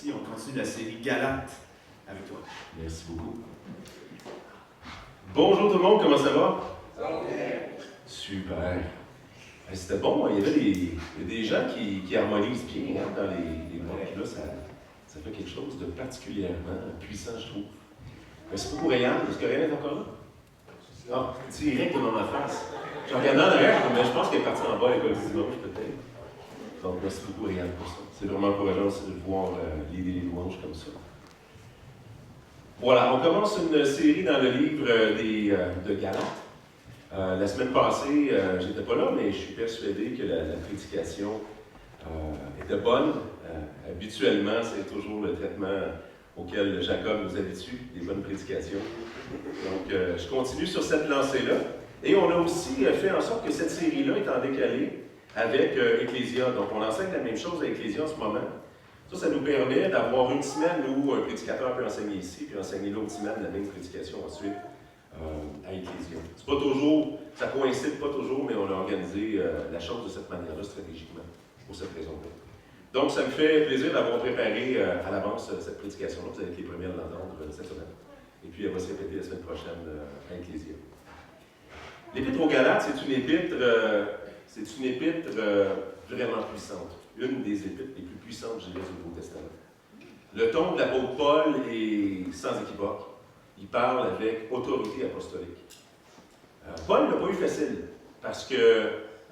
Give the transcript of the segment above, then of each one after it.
Merci. On continue la série Galates avec toi. Merci beaucoup. Bonjour tout le monde, comment ça va? Super. C'était bon, il y a des gens qui harmonisent bien dans les mots. Puis là, ça fait quelque chose de particulièrement puissant, je trouve. Merci beaucoup, Ryan. Est-ce que Ryan est encore là? Ah, tu rien que dans ma face. Je regardais en arrière, mais je pense qu'elle est partie en bas à l'école du dimanche, peut-être. Donc, merci beaucoup, Ryan, pour ça. C'est vraiment encourageant aussi de voir l'idée des louanges comme ça. Voilà, on commence une série dans le livre de Galates. La semaine passée, j'étais pas là, mais je suis persuadé que la prédication était bonne. Habituellement, c'est toujours le traitement auquel Jacob nous habitue, des bonnes prédications. Donc, je continue sur cette lancée-là. Et on a aussi fait en sorte que cette série-là est en décalé avec Ecclésia. Donc, on enseigne la même chose à Ecclésia en ce moment. Ça nous permet d'avoir une semaine où un prédicateur peut enseigner ici, puis enseigner l'autre semaine la même prédication ensuite à Ecclésia. C'est pas toujours, ça coïncide pas toujours, mais on a organisé la chose de cette manière-là stratégiquement, pour cette raison-là. Donc, ça me fait plaisir d'avoir préparé à l'avance cette prédication-là. Vous allez être les premiers à l'entendre cette semaine. Et puis, elle va se répéter la semaine prochaine à Ecclésia. L'Épître aux Galates, c'est une épître vraiment puissante. Une des épîtres les plus puissantes, je dirais, du Nouveau Testament. Le ton de l'apôtre Paul est sans équivoque. Il parle avec autorité apostolique. Paul n'a pas eu facile, parce qu'il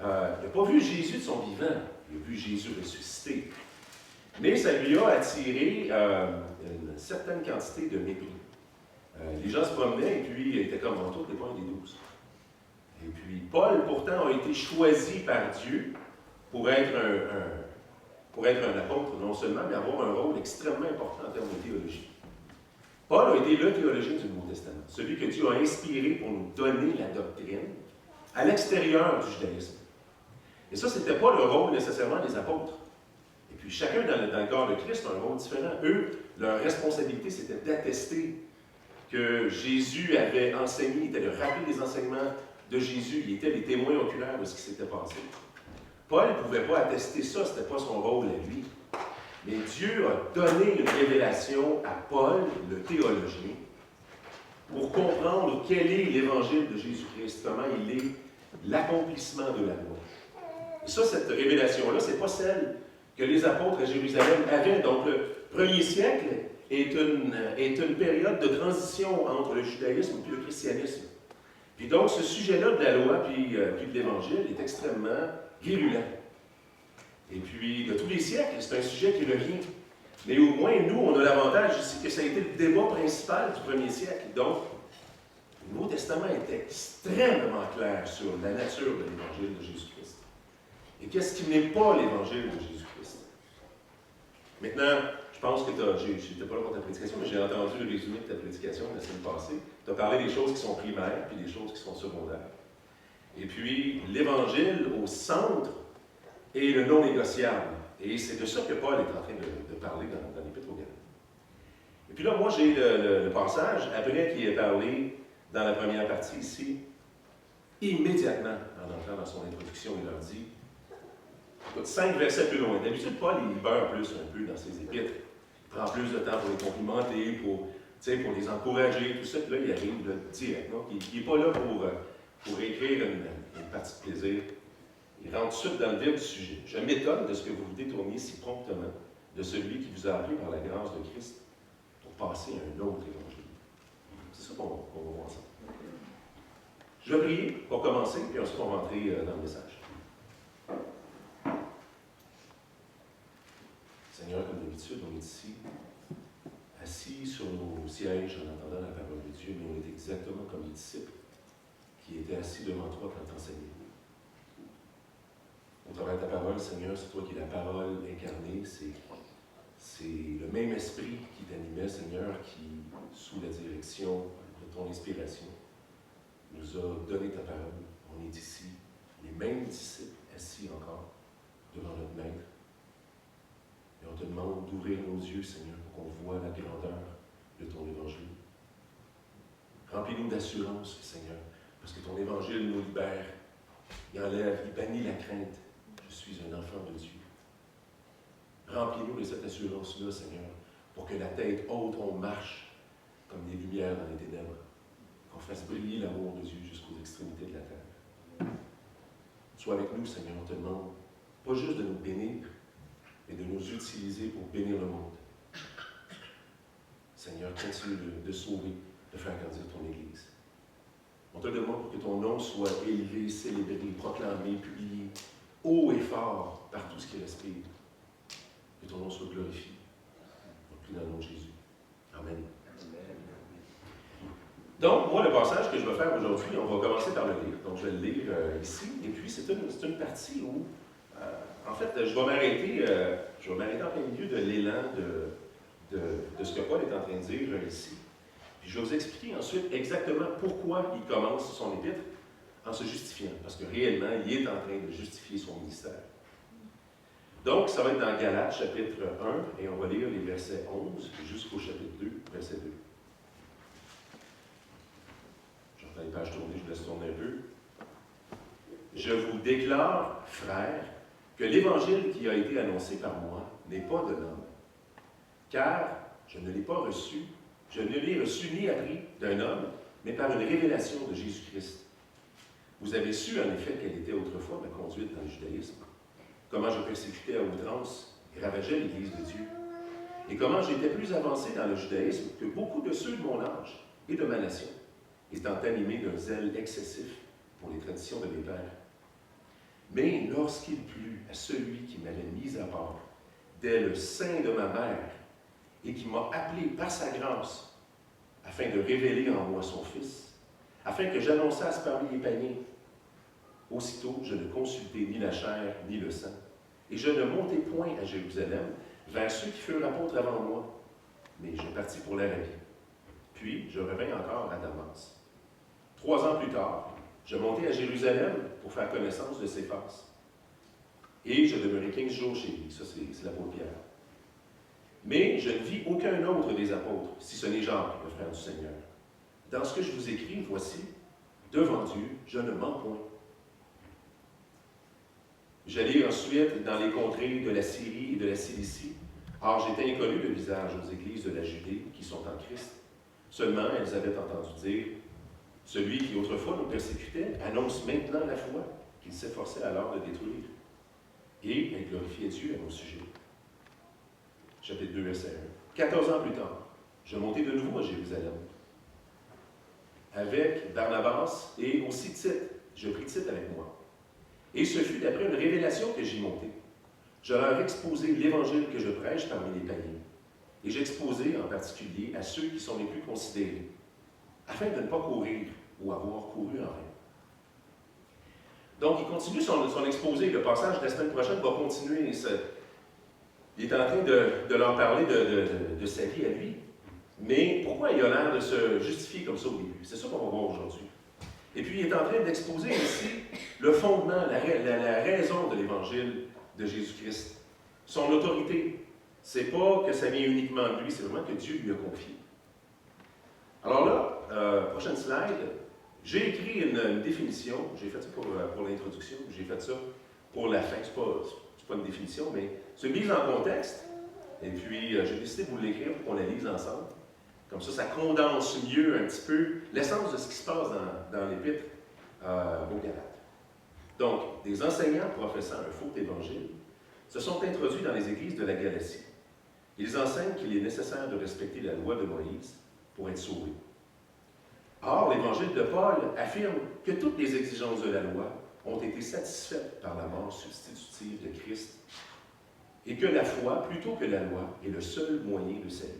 n'a pas vu Jésus de son vivant. Il a vu Jésus ressuscité. Mais ça lui a attiré une certaine quantité de mépris. Les gens se promenaient et puis ils étaient comme autour des points des 12. Et puis Paul, pourtant, a été choisi par Dieu pour être un apôtre, non seulement, mais avoir un rôle extrêmement important en termes de théologie. Paul a été le théologien du Nouveau Testament, celui que Dieu a inspiré pour nous donner la doctrine à l'extérieur du judaïsme. Et ça, ce n'était pas le rôle nécessairement des apôtres. Et puis chacun dans le corps de Christ a un rôle différent. Eux, leur responsabilité, c'était d'attester que Jésus avait enseigné, il était de rappeler les enseignements de Jésus, il était les témoins oculaires de ce qui s'était passé. Paul ne pouvait pas attester ça, ce n'était pas son rôle à lui. Mais Dieu a donné une révélation à Paul, le théologien, pour comprendre quel est l'évangile de Jésus-Christ, comment il est l'accomplissement de la loi. Et ça, cette révélation-là, ce n'est pas celle que les apôtres à Jérusalem avaient. Donc, le premier siècle est une période de transition entre le judaïsme et le christianisme. Puis donc, ce sujet-là de la loi puis de l'Évangile est extrêmement virulent. Et puis, de tous les siècles, c'est un sujet qui revient. Mais au moins, nous, on a l'avantage ici que ça a été le débat principal du premier siècle. Donc, le Nouveau Testament est extrêmement clair sur la nature de l'Évangile de Jésus-Christ. Et qu'est-ce qui n'est pas l'Évangile de Jésus-Christ? Maintenant, je pense que je n'étais pas là pour ta prédication, mais j'ai entendu le résumé de ta prédication la semaine passée. Tu as parlé des choses qui sont primaires, puis des choses qui sont secondaires. Et puis, l'Évangile au centre est le non négociable. Et c'est de ça que Paul est en train de parler dans l'Épître aux Galates. Et puis là, moi, j'ai le passage, après qu'il ait parlé dans la première partie ici, immédiatement, en entrant dans son introduction, il leur dit, 5 versets plus loin. D'habitude, Paul, il beurre plus un peu dans ses épîtres. Il prend plus de temps pour les complimenter, pour les encourager, tout ça. Puis là, il arrive direct. Donc, il n'est pas là pour écrire une partie de plaisir. Il rentre tout de suite dans le vif du sujet. Je m'étonne de ce que vous vous détourniez si promptement de celui qui vous a appelé par la grâce de Christ pour passer à un autre évangile. C'est ça qu'on va voir ensemble. Je vais prier pour commencer, puis ensuite on va entrer dans le message. Seigneur, comme d'habitude, on est ici, assis sur nos sièges en entendant la parole de Dieu, mais on est exactement comme les disciples qui étaient assis devant toi quand t'enseignais. Au travers de ta parole, Seigneur, c'est toi qui es la parole incarnée, c'est le même esprit qui t'animait, Seigneur, qui, sous la direction de ton inspiration, nous a donné ta parole. On est ici, les mêmes disciples assis encore devant notre Maître. Et on te demande d'ouvrir nos yeux, Seigneur, pour qu'on voit la grandeur de ton Évangile. Remplis-nous d'assurance, Seigneur, parce que ton Évangile nous libère. Il enlève, il bannit la crainte. Je suis un enfant de Dieu. Remplis-nous de cette assurance-là, Seigneur, pour que la tête haute, on marche comme des lumières dans les ténèbres, qu'on fasse briller l'amour de Dieu jusqu'aux extrémités de la terre. Sois avec nous, Seigneur, on te demande, pas juste de nous bénir, mais de nous utiliser pour bénir le monde. Seigneur, continue de sauver, de faire grandir ton Église. On te demande pour que ton nom soit élevé, célébré, proclamé, publié, haut et fort par tout ce qui respire. Que ton nom soit glorifié. Dans le nom de Jésus. Amen. Donc, moi, le passage que je vais faire aujourd'hui, on va commencer par le lire. Donc, je vais le lire ici. Et puis, c'est une partie où, en fait, je vais m'arrêter en plein milieu de l'élan de ce que Paul est en train de dire ici. Puis, je vais vous expliquer ensuite exactement pourquoi il commence son épître en se justifiant. Parce que réellement, il est en train de justifier son ministère. Donc, ça va être dans Galates, chapitre 1, et on va lire les versets 11 jusqu'au chapitre 2, verset 2. J'entends les pages tourner, je vous laisse tourner un peu. Je vous déclare, frères, que l'évangile qui a été annoncé par moi n'est pas de l'homme. Car je ne l'ai pas reçu, je ne l'ai reçu ni appris d'un homme, mais par une révélation de Jésus-Christ. Vous avez su en effet quelle était autrefois ma conduite dans le judaïsme, comment je persécutais à outrance et ravageais l'Église de Dieu, et comment j'étais plus avancé dans le judaïsme que beaucoup de ceux de mon âge et de ma nation, étant animés d'un zèle excessif pour les traditions de mes pères. Mais lorsqu'il plut à celui qui m'avait mis à part dès le sein de ma mère et qui m'a appelé par sa grâce afin de révéler en moi son Fils, afin que j'annonçasse parmi les païens, aussitôt je ne consultai ni la chair ni le sang, et je ne montai point à Jérusalem vers ceux qui furent apôtres avant moi, mais je partis pour l'Arabie. Puis je revins encore à Damas. 3 ans plus tard, je montai à Jérusalem pour faire connaissance de Céphas. Et je demeurai 15 jours chez lui. Ça, c'est l'apôtre Pierre. Mais je ne vis aucun autre des apôtres, si ce n'est Jacques, le frère du Seigneur. Dans ce que je vous écris, voici, devant Dieu, je ne mens point. J'allai ensuite dans les contrées de la Syrie et de la Cilicie. Or, j'étais inconnu de visage aux églises de la Judée qui sont en Christ. Seulement, elles avaient entendu dire, celui qui autrefois nous persécutait annonce maintenant la foi qu'il s'efforçait alors de détruire. Et elles glorifiaient Dieu à mon sujet. Chapitre 2, verset 1. 14 ans plus tard, je montai de nouveau à Jérusalem avec Barnabas et aussi Tite. Je pris Tite avec moi. Et ce fut d'après une révélation que j'y montai. Je leur exposai l'évangile que je prêche parmi les païens. Et j'exposai en particulier à ceux qui sont les plus considérés, afin de ne pas courir ou avoir couru en vain. Donc, il continue son exposé. Le passage de la semaine prochaine va continuer. Il est en train de leur parler de sa vie à lui. Mais pourquoi il a l'air de se justifier comme ça au début? C'est ça qu'on va voir aujourd'hui. Et puis, il est en train d'exposer ici le fondement, la raison de l'Évangile de Jésus-Christ. Son autorité. C'est pas que ça vient uniquement de lui, c'est vraiment que Dieu lui a confié. Alors là, prochaine slide, j'ai écrit une définition. J'ai fait ça pour l'introduction, j'ai fait ça pour la fin. C'est pas une définition, mais c'est une mise en contexte. Et puis, j'ai décidé de vous l'écrire pour qu'on la lise ensemble. Comme ça condense mieux un petit peu l'essence de ce qui se passe dans l'Épître aux Galates. Donc, des enseignants professant un faux évangile se sont introduits dans les églises de la Galatie. Ils enseignent qu'il est nécessaire de respecter la loi de Moïse pour être sauvé. Or, l'Évangile de Paul affirme que toutes les exigences de la loi ont été satisfaites par la mort substitutive de Christ et que la foi, plutôt que la loi, est le seul moyen de salut.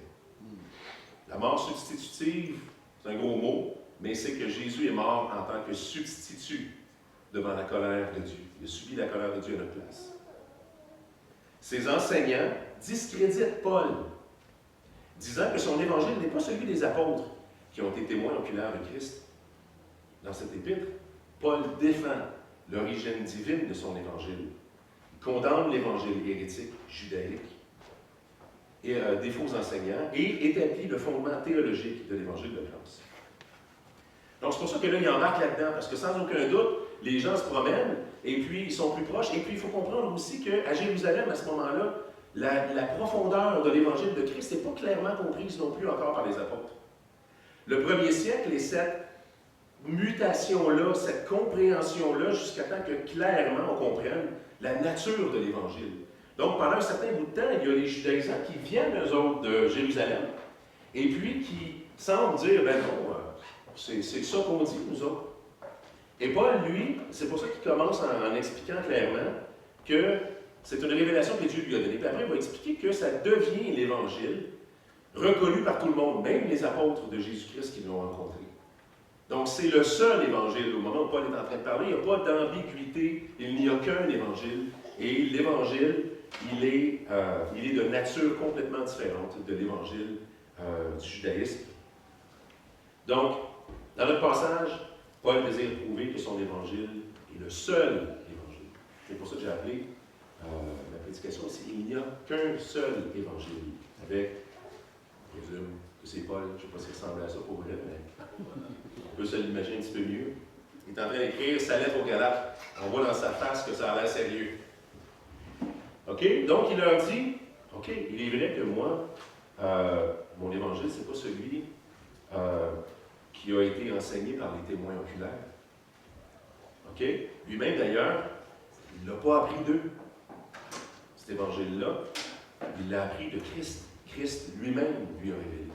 La mort substitutive, c'est un gros mot, mais c'est que Jésus est mort en tant que substitut devant la colère de Dieu. Il a subi la colère de Dieu à notre place. Ces enseignants discréditent Paul, disant que son évangile n'est pas celui des apôtres qui ont été témoins oculaires de Christ. Dans cette épître, Paul défend l'origine divine de son évangile. Il condamne l'évangile hérétique, judaïque, et des faux enseignants, et établit le fondement théologique de l'évangile de grâce. Donc c'est pour ça que là, il embarque là-dedans, parce que sans aucun doute, les gens se promènent, et puis ils sont plus proches, et puis il faut comprendre aussi qu'à Jérusalem, à ce moment-là, la profondeur de l'évangile de Christ n'est pas clairement comprise non plus encore par les apôtres. Le premier siècle et cette mutation-là, cette compréhension-là, jusqu'à temps que clairement on comprenne la nature de l'Évangile. Donc, pendant un certain bout de temps, il y a les judaïsants qui viennent, eux autres, de Jérusalem, et puis qui semblent dire, ben non, c'est ça qu'on dit, nous autres. Et Paul, lui, c'est pour ça qu'il commence en expliquant clairement que c'est une révélation que Dieu lui a donnée. Puis après, il va expliquer que ça devient l'Évangile, reconnu par tout le monde, même les apôtres de Jésus-Christ qui l'ont rencontré. Donc, c'est le seul évangile. Au moment où Paul est en train de parler, il n'y a pas d'ambiguïté, il n'y a qu'un évangile. Et l'évangile, il est de nature complètement différente de l'évangile du judaïsme. Donc, dans notre passage, Paul désire prouver que son évangile est le seul évangile. C'est pour ça que j'ai appelé la prédication ici. Il n'y a qu'un seul évangile. Avec, je présume que c'est Paul, je ne sais pas s'il ressemble à ça pour vrai, mais on peut se l'imaginer un petit peu mieux. Il est en train d'écrire sa lettre aux Galates. On voit dans sa face que ça a l'air sérieux. OK? Donc, il leur dit, OK, il est vrai que moi, mon évangile, ce n'est pas celui qui a été enseigné par les témoins oculaires. OK? Lui-même, d'ailleurs, il ne l'a pas appris d'eux. Cet évangile-là, il l'a appris de Christ. Christ lui-même lui a révélé.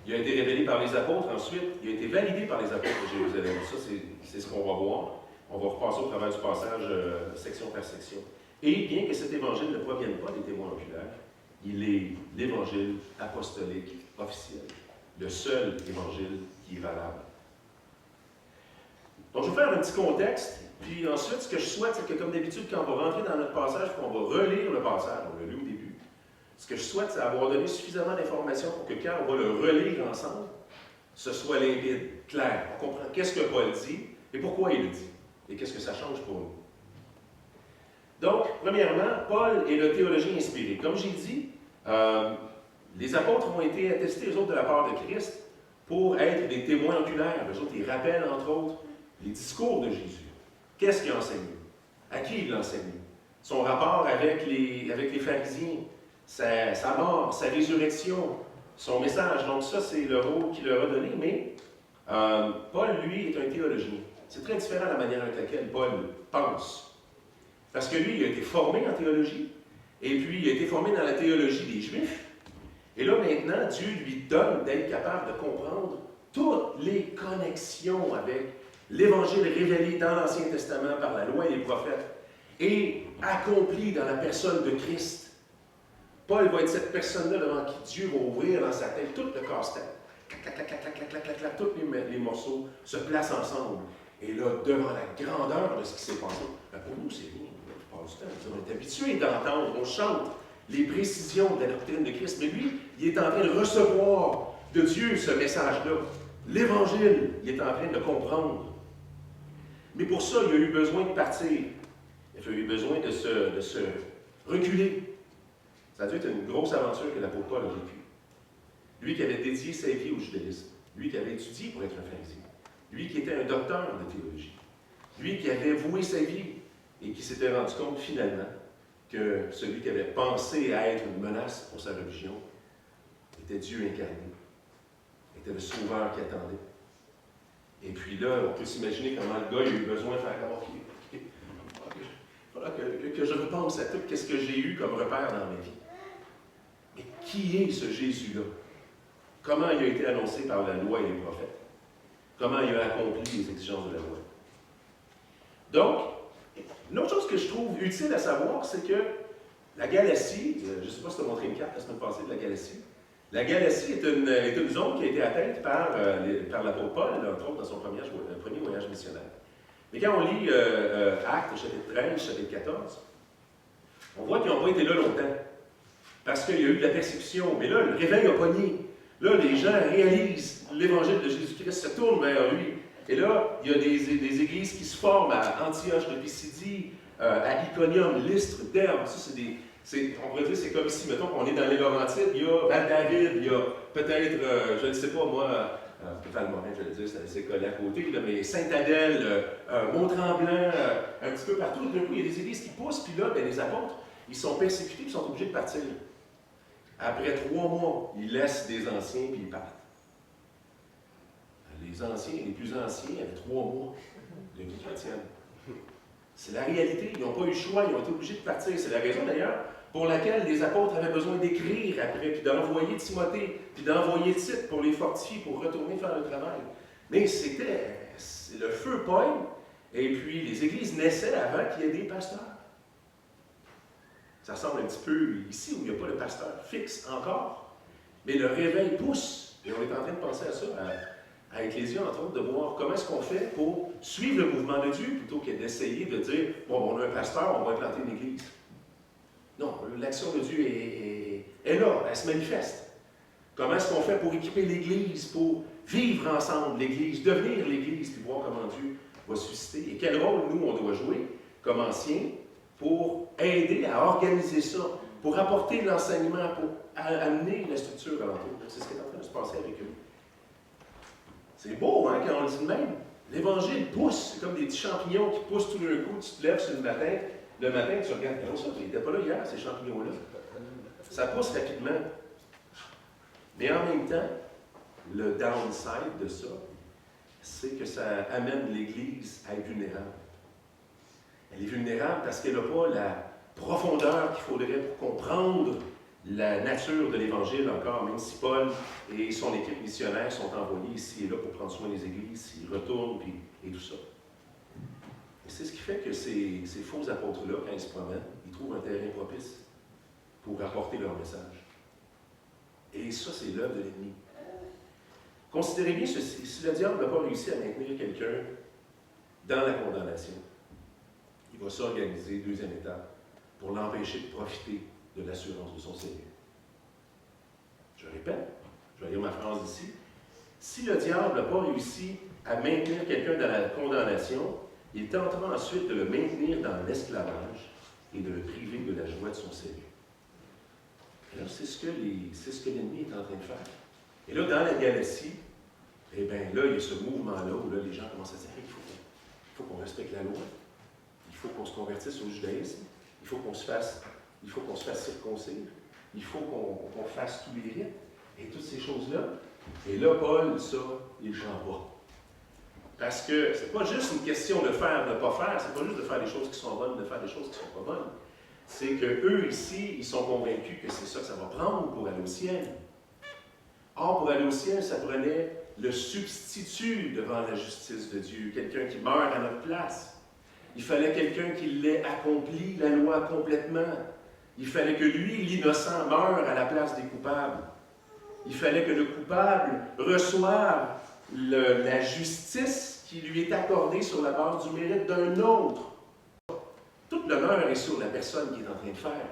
Il a été révélé par les apôtres, ensuite, il a été validé par les apôtres de Jérusalem. Ça, c'est ce qu'on va voir. On va repasser au travers du passage, section par section. Et bien que cet évangile ne provienne pas des témoins oculaires, il est l'évangile apostolique officiel, le seul évangile qui est valable. Donc, je vais faire un petit contexte, puis ensuite, ce que je souhaite, c'est que, comme d'habitude, quand on va rentrer dans notre passage, qu'on va relire le passage, on l'a lu au début, ce que je souhaite, c'est avoir donné suffisamment d'informations pour que quand on va le relire ensemble, ce soit limpide, clair. On comprend qu'est-ce que Paul dit et pourquoi il le dit, et qu'est-ce que ça change pour nous. Donc, premièrement, Paul est le théologien inspiré. Comme j'ai dit, les apôtres ont été attestés, eux autres, de la part de Christ, pour être des témoins oculaires. Eux autres, ils rappellent, entre autres, les discours de Jésus. Qu'est-ce qu'il a enseigné? À qui il l'a enseigné? Son rapport avec les pharisiens, sa mort, sa résurrection, son message. Donc ça, c'est le rôle qu'il leur a donné. Mais Paul, lui, est un théologien. C'est très différent de la manière avec laquelle Paul pense. Parce que lui, il a été formé en théologie, et puis il a été formé dans la théologie des Juifs. Et là, maintenant, Dieu lui donne d'être capable de comprendre toutes les connexions avec l'Évangile révélé dans l'Ancien Testament par la loi et les prophètes, et accompli dans la personne de Christ. Paul va être cette personne-là devant qui Dieu va ouvrir dans sa tête tout le casse-tête. Clac, clac, clac, clac, clac, clac, clac, clac, tous les morceaux se placent ensemble. Et là, devant la grandeur de ce qui s'est passé, ben pour nous, c'est rien. On est habitué d'entendre, on chante les précisions de la doctrine de Christ, mais lui, il est en train de recevoir de Dieu ce message-là. L'Évangile, il est en train de comprendre. Mais pour ça, il a eu besoin de partir. Il a eu besoin de se reculer. Ça a dû être une grosse aventure que l'apôtre Paul a vécue. Lui qui avait dédié sa vie au judaïsme, lui qui avait étudié pour être un pharisien, lui qui était un docteur de théologie, lui qui avait voué sa vie et qui s'était rendu compte finalement que celui qui avait pensé à être une menace pour sa religion était Dieu incarné, était le sauveur qui attendait. Et puis là, on peut s'imaginer comment le gars il a eu besoin de faire il faudra que je repense à tout ce que j'ai eu comme repère dans ma vie. Mais qui est ce Jésus-là? Comment il a été annoncé par la loi et les prophètes? Comment il a accompli les exigences de la loi? Donc, une autre chose que je trouve utile à savoir, c'est que la Galatie, je ne sais pas si tu as montré une carte la semaine passée de la Galatie, la Galatie est une zone qui a été atteinte par l'apôtre Paul, entre autres dans son premier voyage missionnaire. Mais quand on lit Actes, chapitre 13, chapitre 14, on voit qu'ils n'ont pas été là longtemps, parce qu'il y a eu de la persécution. Mais là, le réveil a pogné. Là, les gens réalisent l'évangile de Jésus-Christ, se tournent vers lui. Et là, il y a des églises qui se forment à Antioche de Pisidie, à Iconium, Lystre, Derbe. Ça, on pourrait dire, c'est comme ici, mettons qu'on est dans les Laurentides, il y a Val-David, il y a peut-être, je ne sais pas moi, Val-Morin, je vais le dire, c'est collé à côté, là, mais Sainte-Adèle, Mont-Tremblant, un petit peu partout. D'un coup, il y a des églises qui poussent, puis là, ben, les apôtres, ils sont persécutés et ils sont obligés de partir. Après 3 mois, ils laissent des anciens puis ils partent. Les anciens, les plus anciens, avaient 3 mois de vie chrétienne. C'est la réalité. Ils n'ont pas eu le choix, ils ont été obligés de partir. C'est la raison d'ailleurs pour laquelle les apôtres avaient besoin d'écrire après, puis d'envoyer Timothée, puis d'envoyer Tite pour les fortifier, pour retourner faire le travail. Mais le feu pogne, et puis les églises naissaient avant qu'il y ait des pasteurs. Ça semble un petit peu ici où il n'y a pas de pasteur fixe encore, mais le réveil pousse. Et on est en train de penser à ça, à Ecclésia, entre autres, de voir comment est-ce qu'on fait pour suivre le mouvement de Dieu plutôt que d'essayer de dire, bon, on a un pasteur, on va implanter une église. Non, l'action de Dieu est là, elle se manifeste. Comment est-ce qu'on fait pour équiper l'Église, pour vivre ensemble l'Église, devenir l'Église, puis voir comment Dieu va susciter. Et quel rôle, nous, on doit jouer comme anciens pour aider à organiser ça, pour apporter de l'enseignement, pour amener la structure alentour. C'est ce qui est en train de se passer avec eux. C'est beau, hein, quand on le dit de même. L'Évangile pousse, c'est comme des petits champignons qui poussent tout d'un coup, tu te lèves sur le matin, tu regardes, non, ça, il n'était pas là hier, ces champignons-là. Ça pousse rapidement. Mais en même temps, le downside de ça, c'est que ça amène l'Église à être vulnérable. Elle est vulnérable parce qu'elle n'a pas la profondeur qu'il faudrait pour comprendre la nature de l'Évangile encore, même si Paul et son équipe missionnaire sont envoyés ici et là pour prendre soin des églises, ils retournent et tout ça. Et c'est ce qui fait que ces faux apôtres-là, quand ils se promènent, ils trouvent un terrain propice pour apporter leur message. Et ça, c'est l'œuvre de l'ennemi. Considérez bien ceci, si le diable n'a pas réussi à maintenir quelqu'un dans la condamnation, il va s'organiser, deuxième étape, pour l'empêcher de profiter de l'assurance de son Seigneur. Je répète, je vais lire ma phrase ici. Si le diable n'a pas réussi à maintenir quelqu'un dans la condamnation, il tentera ensuite de le maintenir dans l'esclavage et de le priver de la joie de son salut. Alors, c'est ce que l'ennemi est en train de faire. Et là, dans la Galatie, eh bien, là, il y a ce mouvement-là où là, les gens commencent à dire il faut qu'on respecte la loi, il faut qu'on se convertisse au judaïsme, il faut qu'on se fasse circoncire, il faut qu'on fasse tous les rites, et toutes ces choses-là. Et là, Paul, ça, il ne change pas. Parce que c'est pas juste une question de faire, de ne pas faire, c'est pas juste de faire des choses qui sont bonnes, de faire des choses qui ne sont pas bonnes. C'est qu'eux, ici, ils sont convaincus que c'est ça que ça va prendre pour aller au ciel. Or, pour aller au ciel, ça prenait le substitut devant la justice de Dieu, quelqu'un qui meurt à notre place. Il fallait quelqu'un qui l'ait accompli, la loi complètement. Il fallait que lui, l'innocent, meure à la place des coupables. Il fallait que le coupable reçoive la justice qui lui est accordée sur la base du mérite d'un autre. Tout l'honneur est sur la personne qui est en train de faire.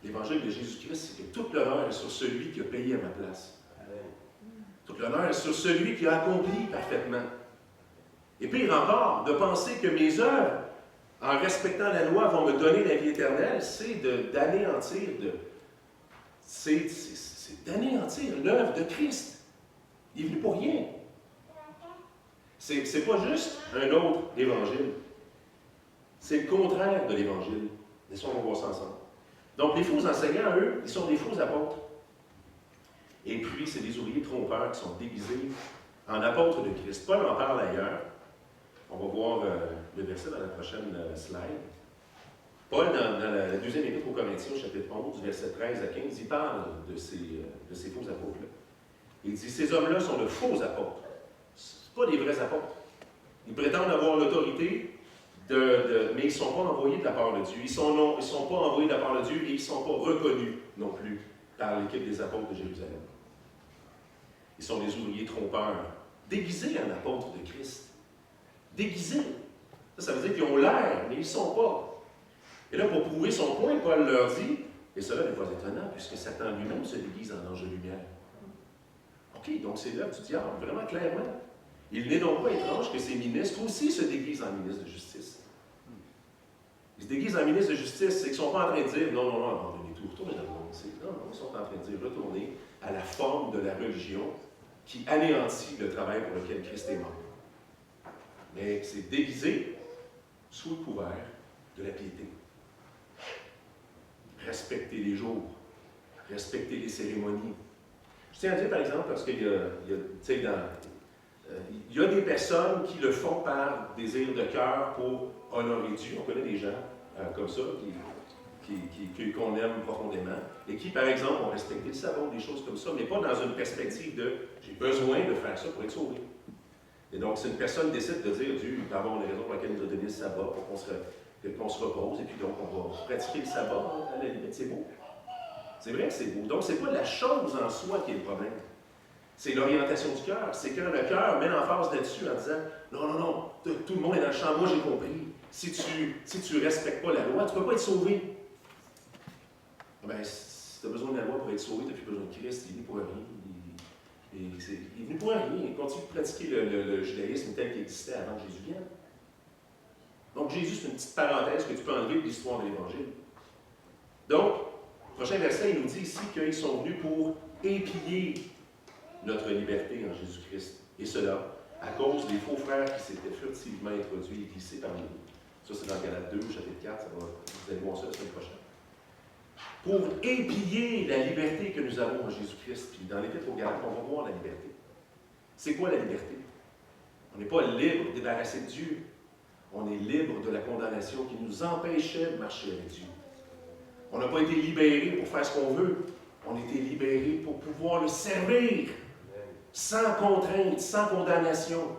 L'évangile de Jésus-Christ, c'est que tout l'honneur est sur celui qui a payé à ma place. Tout l'honneur est sur celui qui a accompli parfaitement. Et pire encore, de penser que mes œuvres, en respectant la loi, vont me donner la vie éternelle, c'est d'anéantir l'œuvre de Christ. Il est venu pour rien. C'est pas juste un autre évangile. C'est le contraire de l'Évangile. Laissons on voir ça ensemble. Donc, les faux enseignants, eux, ils sont des faux apôtres. Et puis, c'est des ouvriers trompeurs qui sont déguisés en apôtres de Christ. Paul en parle ailleurs. On va voir le verset dans la prochaine slide. Paul, dans la deuxième épître aux Corinthiens, chapitre 11, versets 13 à 15, il parle de ces faux apôtres-là. Il dit, ces hommes-là sont de faux apôtres. Ce ne sont pas des vrais apôtres. Ils prétendent avoir l'autorité, mais ils ne sont pas envoyés de la part de Dieu. Ils ne sont pas envoyés de la part de Dieu et ils ne sont pas reconnus non plus par l'équipe des apôtres de Jérusalem. Ils sont des ouvriers trompeurs, déguisés en apôtres de Christ. Déguisés. Ça veut dire qu'ils ont l'air, mais ils ne sont pas. Et là, pour prouver son point, Paul leur dit, et cela n'est pas étonnant, puisque Satan lui-même se déguise en ange de lumière. OK, donc c'est l'œuvre du diable, vraiment clairement. Il n'est donc pas étrange que ces ministres aussi se déguisent en ministres de justice. Ils se déguisent en ministres de justice, c'est qu'ils ne sont pas en train de dire non, abandonnez tout, retournez dans le monde. Non, ils sont en train de dire retournez à la forme de la religion qui anéantit le travail pour lequel Christ est mort. Mais c'est déguisé sous le couvert de la piété. respecter les jours, respecter les cérémonies. Je tiens à dire, par exemple, parce qu'il il y a des personnes qui le font par désir de cœur pour honorer Dieu. On connaît des gens comme ça, qu'on aime profondément, et qui, par exemple, ont respecté le sabbat, des choses comme ça, mais pas dans une perspective de « j'ai besoin de faire ça pour être sauvé ». Et donc, si une personne décide de dire « Dieu, il va avoir une raison pour laquelle il nous a donné le sabbat, pour qu'on se repose, et puis donc on va pratiquer le sabbat, à la limite, c'est beau. C'est vrai que c'est beau. Donc, c'est pas la chose en soi qui est le problème. C'est l'orientation du cœur. C'est quand le cœur met l'emphase là-dessus en disant « Non, non, non, tout le monde est dans le champ, moi j'ai compris. Si tu ne respectes pas la loi, tu ne peux pas être sauvé. » Ben, si tu as besoin de la loi pour être sauvé, tu n'as plus besoin de Christ, il est venu pour rien. Il est venu pour rien. Il continue de pratiquer le judaïsme tel qu'il existait avant que Jésus vienne. Donc, Jésus, c'est une petite parenthèse que tu peux enlever de l'histoire de l'Évangile. Donc, le prochain verset, il nous dit ici qu'ils sont venus pour épier notre liberté en Jésus-Christ. Et cela, à cause des faux frères qui s'étaient furtivement introduits et glissés parmi nous. Ça, c'est dans Galates 2, chapitre 4, vous allez voir ça la semaine prochaine. Pour épier la liberté que nous avons en Jésus-Christ. Puis dans l'Épître aux Galates, on va voir la liberté. C'est quoi la liberté? On n'est pas libre de débarrasser de Dieu. On est libre de la condamnation qui nous empêchait de marcher avec Dieu. On n'a pas été libérés pour faire ce qu'on veut. On a été libérés pour pouvoir le servir sans contrainte, sans condamnation.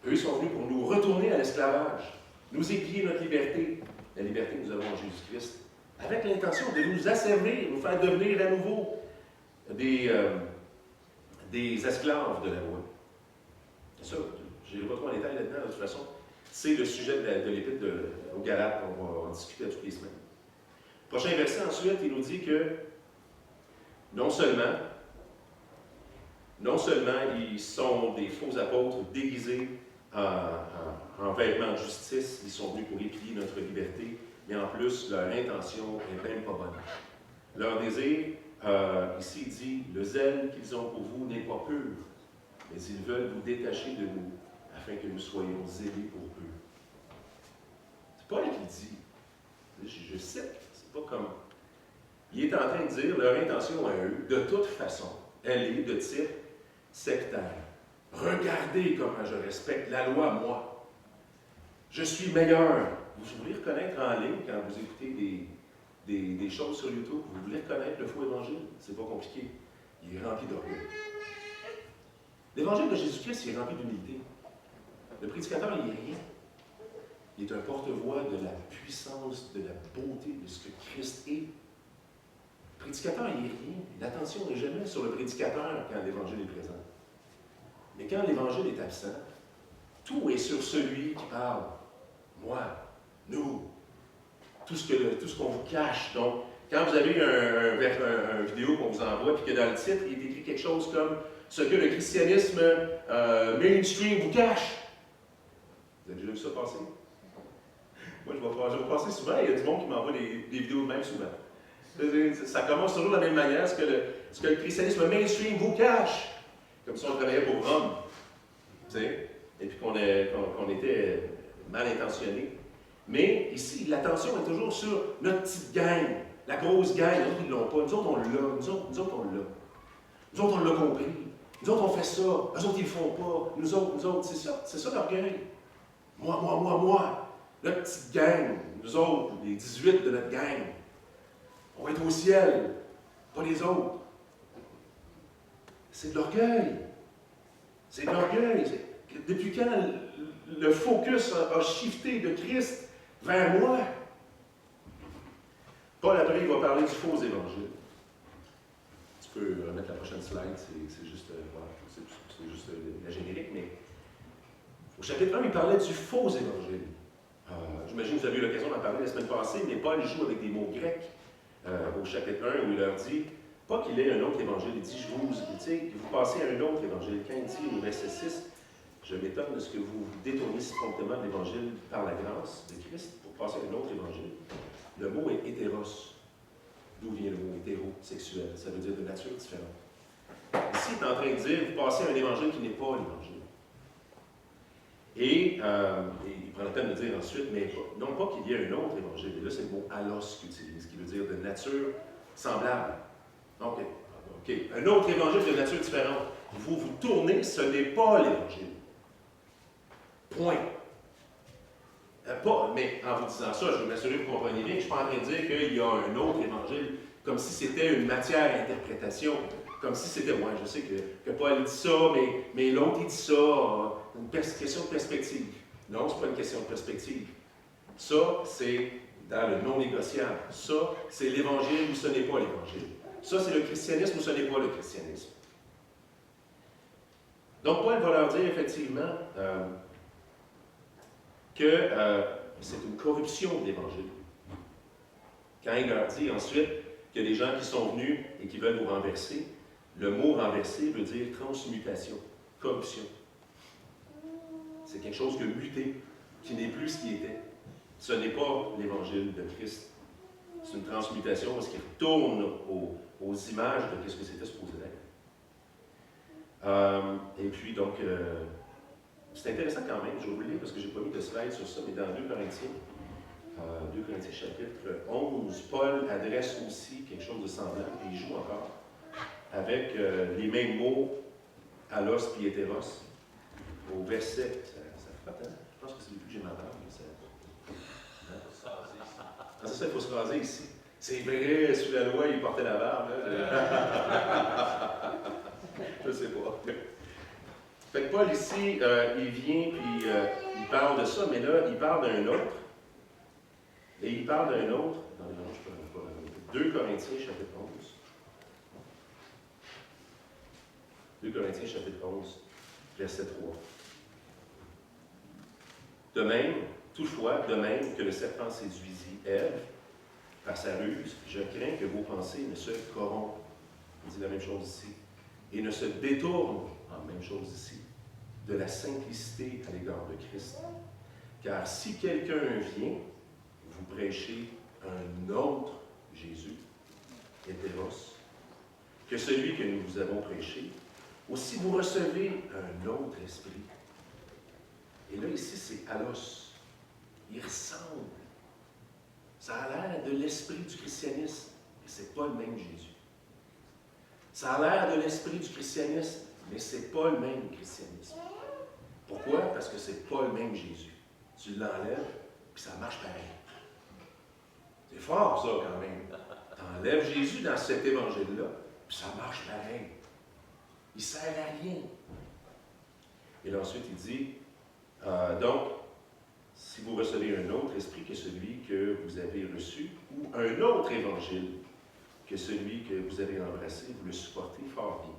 Eux sont venus pour nous retourner à l'esclavage, nous épier notre liberté, la liberté que nous avons en Jésus-Christ, avec l'intention de nous asservir, nous faire devenir à nouveau des esclaves de la loi. C'est ça, je n'irai pas trop en détail là-dedans, de toute façon. C'est le sujet de l'Épître aux Galates, on va en discuter à toutes les semaines. Prochain verset, ensuite, il nous dit que non seulement ils sont des faux apôtres déguisés en vêtements de justice, ils sont venus pour épier notre liberté, mais en plus, leur intention n'est même pas bonne. Leur désir, ici, il dit, le zèle qu'ils ont pour vous n'est pas pur, mais ils veulent vous détacher de nous, afin que nous soyons zélés pour eux. C'est Paul qui dit, je cite, c'est pas comme... Il est en train de dire, leur intention à eux, de toute façon, elle est de type sectaire. Regardez comment je respecte la loi, moi. Je suis meilleur. Vous voulez reconnaître en ligne, quand vous écoutez des choses sur YouTube, vous voulez reconnaître le faux évangile? C'est pas compliqué. Il est rempli d'orgueil. L'évangile de Jésus-Christ, il est rempli d'humilité. Le prédicateur, il n'est rien. Il est un porte-voix de la puissance, de la beauté de ce que Christ est. Le prédicateur, il n'est rien. L'attention n'est jamais sur le prédicateur quand l'Évangile est présent. Mais quand l'Évangile est absent, tout est sur celui qui parle. Moi, nous, tout ce qu'on vous cache. Donc, quand vous avez un vidéo qu'on vous envoie, puis que dans le titre, il est écrit quelque chose comme « Ce que le christianisme mainstream vous cache ». Vous avez déjà vu ça passer? Moi, je vais passer souvent, il y a du monde qui m'envoie des vidéos de même souvent. Ça commence toujours de la même manière, ce que le christianisme mainstream vous cache. Comme si on travaillait pour Rome. Tu sais? Et puis qu'on était mal intentionné. Mais ici, l'attention est toujours sur notre petite gang, la grosse gang. Nous autres, ils ne l'ont pas. Nous autres, on l'a. Nous autres, on l'a. Nous autres, on l'a compris. Nous autres, on fait ça. Eux autres, ils ne le font pas. Nous autres, c'est ça l'orgueil. Moi. Notre petite gang, nous autres, les 18 de notre gang, on va être au ciel, pas les autres. C'est de l'orgueil. C'est de l'orgueil. Depuis quand le focus a shifté de Christ vers moi? Paul, après, il va parler du faux évangile. Tu peux remettre la prochaine slide, c'est juste la générique, mais au chapitre 1, il parlait du faux évangile. J'imagine que vous avez eu l'occasion d'en parler la semaine passée, mais Paul joue avec des mots grecs au chapitre 1 où il leur dit, pas qu'il ait un autre évangile, il dit, vous passez à un autre évangile. Quand il dit au verset 6, je m'étonne de ce que vous vous détournez si promptement de l'évangile par la grâce de Christ pour passer à un autre évangile. Le mot est hétéros. D'où vient le mot hétérosexuel? Ça veut dire de nature différente. Ici, il est en train de dire, vous passez à un évangile qui n'est pas l'évangile. Et il prend train de dire ensuite, mais non pas qu'il y ait un autre évangile, et là c'est le mot allos qu'il utilise, qui veut dire de nature semblable. Donc, OK, un autre évangile de nature différente. Vous vous tournez, ce n'est pas l'évangile. Point. Pas, mais en vous disant ça, je veux m'assurer que vous compreniez bien que je ne suis pas en train de dire qu'il y a un autre évangile, comme si c'était une matière à interprétation, comme si c'était, ouais, je sais que Paul dit ça, mais l'autre il dit ça, une question de perspective. Non, ce n'est pas une question de perspective. Ça, c'est dans le non négociable. Ça, c'est l'évangile ou ce n'est pas l'évangile. Ça, c'est le christianisme ou ce n'est pas le christianisme. Donc, Paul va leur dire effectivement que c'est une corruption de l'Évangile. Quand il leur dit ensuite qu'il y a des gens qui sont venus et qui veulent vous renverser, le mot renverser veut dire transmutation, corruption. C'est quelque chose qui a muté, qui n'est plus ce qui était. Ce n'est pas l'Évangile de Christ. C'est une transmutation parce qu'il retourne aux images de ce que c'était supposé être. Et puis donc, c'est intéressant quand même, je vais vous le lire parce que je n'ai pas mis de slide sur ça, mais dans 2 Corinthiens, 2 Corinthiens chapitre 11, Paul adresse aussi quelque chose de semblable, et il joue encore avec les mêmes mots, allos puis hétéros, au verset, ça frotte, hein? Je pense que c'est depuis que j'ai ma barbe, mais ça... Ah, c'est ça, il faut se raser ici. C'est vrai, sous la loi, il portait la barbe. Je ne sais pas. Fait que Paul ici, il vient puis il parle de ça, mais là, il parle d'un autre. Et il parle d'un autre. Non, je peux pas. 2 Corinthiens, chapitre 11. 2 Corinthiens, chapitre 11, verset 3. De même, toutefois, de même que le serpent séduisit Ève par sa ruse, je crains que vos pensées ne se corrompent. Il dit la même chose ici. Et ne se détournent, en même chose ici, de la simplicité à l'égard de Christ. Car si quelqu'un vient, vous prêchez un autre Jésus, hétéros, que celui que nous vous avons prêché, aussi vous recevez un autre esprit. Et là, ici, c'est allos. Il ressemble. Ça a l'air de l'esprit du christianisme, mais ce n'est pas le même Jésus. Ça a l'air de l'esprit du christianisme, mais ce n'est pas le même christianisme. Pourquoi? Parce que ce n'est pas le même Jésus. Tu l'enlèves, puis ça marche pareil. C'est fort, ça, quand même. Tu enlèves Jésus dans cet évangile-là, puis ça marche pareil. Il ne sert à rien. Et là, ensuite, il dit, donc, si vous recevez un autre esprit que celui que vous avez reçu, ou un autre évangile que celui que vous avez embrassé, vous le supportez fort bien.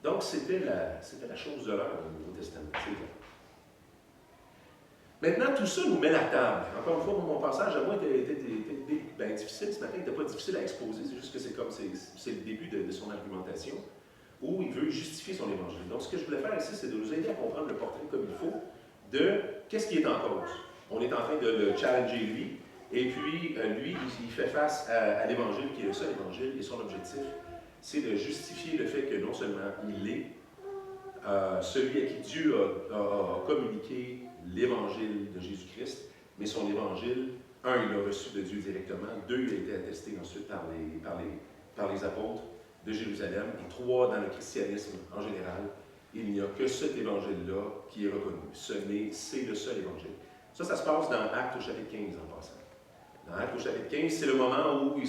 Donc, c'était la chose de l'heure au Nouveau Testament. Maintenant, tout ça nous met la table. Encore une fois, mon passage à moi était difficile ce matin, il n'était pas difficile à exposer, c'est juste que c'est le début de son argumentation, où il veut justifier son évangile. Donc, ce que je voulais faire ici, c'est de nous aider à comprendre le portrait comme il faut de qu'est-ce qui est en cause. On est en train de le challenger lui, et puis lui, il fait face à l'évangile qui est le seul évangile, et son objectif, c'est de justifier le fait que non seulement il est celui à qui Dieu a communiqué l'évangile de Jésus-Christ, mais son évangile, un, il l'a reçu de Dieu directement, deux, il a été attesté ensuite par les apôtres de Jérusalem, et trois, dans le christianisme en général, il n'y a que cet évangile-là qui est reconnu. C'est le seul évangile. Ça se passe dans Actes au chapitre 15 en passant. Dans Actes au chapitre 15, c'est le moment où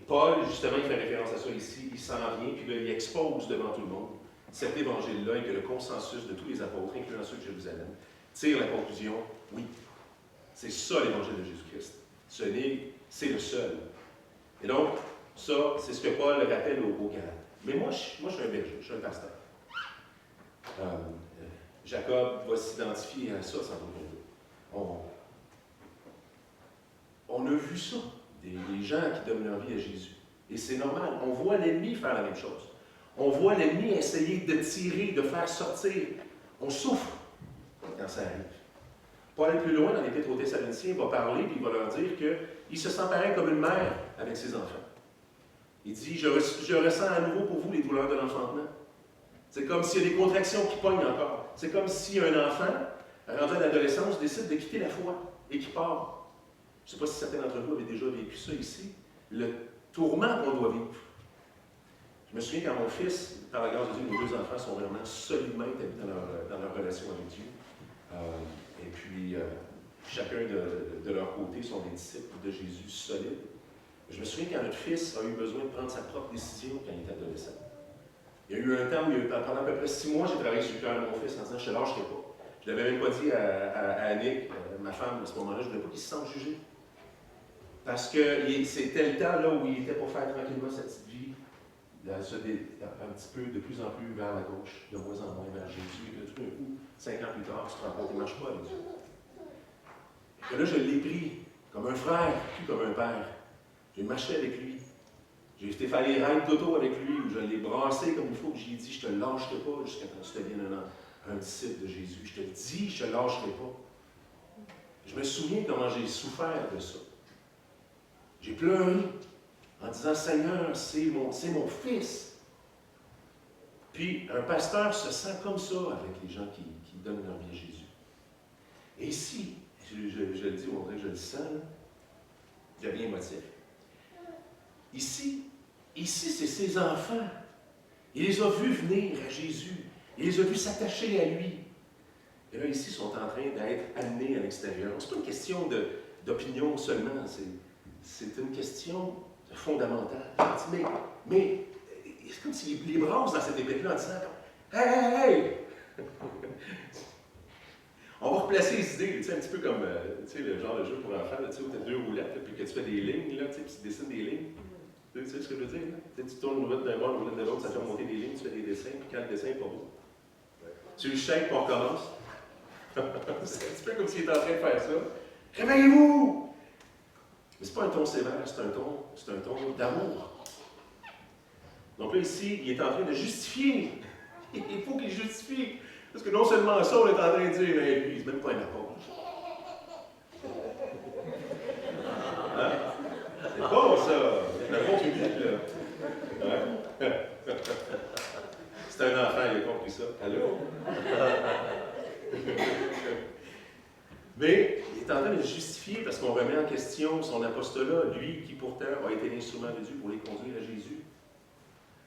Paul, justement, il fait référence à ça ici, il s'en vient, puis là, il expose devant tout le monde cet évangile-là et que le consensus de tous les apôtres, incluant ceux de Jérusalem, tire la conclusion, oui, c'est ça l'évangile de Jésus-Christ. C'est le seul. Et donc, ça, c'est ce que Paul rappelle aux Galates. Mais moi, je suis un berger, je suis un pasteur. Jacob va s'identifier à ça sans doute. On a vu ça, des gens qui donnent leur vie à Jésus. Et c'est normal. On voit l'ennemi faire la même chose. On voit l'ennemi essayer de tirer, de faire sortir. On souffre quand ça arrive. Paul, plus loin dans l'Épître aux Thessaloniciens, va parler et il va leur dire qu'il se sent pareil comme une mère avec ses enfants. Il dit, je ressens à nouveau pour vous les douleurs de l'enfantement. C'est comme s'il y a des contractions qui pognent encore. C'est comme si un enfant rendu à l'adolescence, décide de quitter la foi et qui part. Je ne sais pas si certains d'entre vous avaient déjà vécu ça ici. Le tourment qu'on doit vivre. Je me souviens quand mon fils, par la grâce de Dieu, nos deux enfants sont vraiment solidement établis dans leur relation avec Dieu. Et puis, chacun de leur côté sont des disciples de Jésus solides. Je me souviens quand notre fils a eu besoin de prendre sa propre décision quand il était adolescent. Il y a eu un temps où, pendant à peu près 6 mois, j'ai travaillé sur le cœur de mon fils en disant « je ne te lâcherai pas ». Je ne l'avais même pas dit à Annick, ma femme, à ce moment-là, je ne voulais pas qu'il se sente jugé. Parce que c'était le temps là où il était pour faire tranquillement sa petite vie, un petit peu de plus en plus vers la gauche, de moins en moins vers Jésus. Et que tout d'un coup, 5 ans plus tard, tu te rends compte qu'il ne marche pas avec Dieu. Et que là, je l'ai pris comme un frère, plus comme un père. J'ai marché avec lui. J'ai fait faire les règles d'auto avec lui, où je l'ai brassé comme il faut, que j'ai dit, je ne te lâcherai pas jusqu'à ce que tu deviennes un disciple de Jésus. Je te le dis, je ne te lâcherai pas. Je me souviens comment j'ai souffert de ça. J'ai pleuré en disant, Seigneur, c'est mon fils. Puis un pasteur se sent comme ça avec les gens qui donnent leur vie à Jésus. Et ici, je le dis, on dirait que je le sens, il y a bien motif. Ici, c'est ses enfants. Il les a vus venir à Jésus. Il les a vus s'attacher à lui. Et là, ici, ils sont en train d'être amenés à l'extérieur. Ce n'est pas une question d'opinion seulement, c'est une question fondamentale. Mais c'est comme s'il les brasse dans cette épée-là en disant « Hey! On va replacer les idées, tu sais, un petit peu comme le genre de jeu pour enfants, là, tu as 2 roulettes, puis que tu fais des lignes, là, puis tu dessines des lignes. Tu sais ce que je veux dire? Là? Tu tournes une roulette d'un bord, une roulette de l'autre, ça fait monter des lignes, tu fais des dessins, puis quand le dessin n'est pas beau, tu le shakes, puis on recommence. C'est un petit peu comme s'il était en train de faire ça. Réveillez-vous! Mais ce n'est pas un ton sévère, c'est un ton d'amour. Donc là, ici, il est en train de justifier. Il faut qu'il justifie. Parce que non seulement ça, on est en train de dire, mais lui, il n'est même pas un apôtre. Hein? C'est bon, ça! C'est un bon public, là. Ouais. C'est un enfant, il a compris ça. Allô? Mais il est en train de justifier parce qu'on remet en question son apostolat, lui qui pourtant a été l'instrument de Dieu pour les conduire à Jésus.